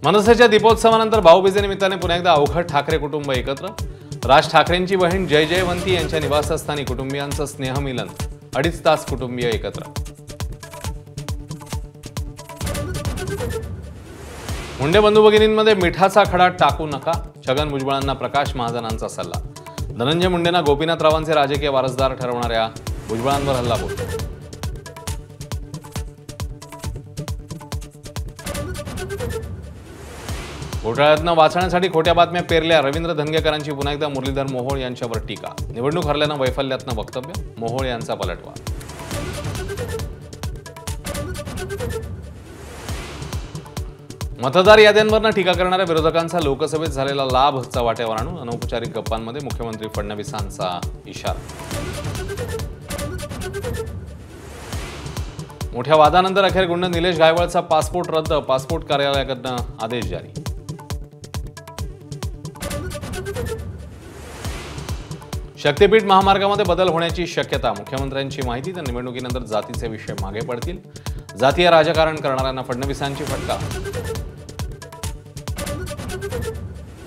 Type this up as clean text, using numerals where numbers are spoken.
मनसेच्या दीपोत्सवानंतर भाऊबीजेनिमित्ताने पुन्हा एकदा अवघड ठाकरे कुटुंब एकत्र। राज ठाकरेंची बहीण जय जयवंती यांच्या निवासस्थानी कुटुंबियांचं स्नेहमिलन। 2.5 तास कुटुंबीय एकत्र। मुंडे बंधू भगिनींमध्ये मिठाचा खडा टाकू नका, छगन भुजबळांना प्रकाश महाजनांचा सल्ला। धनंजय मुंडेंना गोपीनाथरावांचे राजकीय वारसदार ठरवणाऱ्या भुजबळांवर हल्लाबोल। घोटाळ्यातनं वाचण्यासाठी खोट्या बातम्या पेरल्या, रवींद्र धंगेकरांची पुन्हा एकदा मुरलीधर मोहोळ यांच्यावर टीका। निवडणूक हरल्यानं वैफल्यातनं वक्तव्य, मोहोळ यांचा पलटवार। मतदार याद्यांवरनं टीका करणाऱ्या विरोधकांचा लोकसभेत झालेला लाभ चव्हाट्यावर आणून अनौपचारिक गप्पांमध्ये मुख्यमंत्री फडणवीसांचा इशारा। मोठ्या वादानंतर अखेर गुंड निलेश गायवळचा पासपोर्ट रद्द, पासपोर्ट कार्यालयाकडनं आदेश जारी। शक्तीपीठ महामार्गामध्ये बदल होण्याची शक्यता, मुख्यमंत्र्यांची माहिती। तर निवडणुकीनंतर जातीचे विषय मागे पडतील, जातीय राजकारण करणाऱ्यांना फडणवीसांची फटका।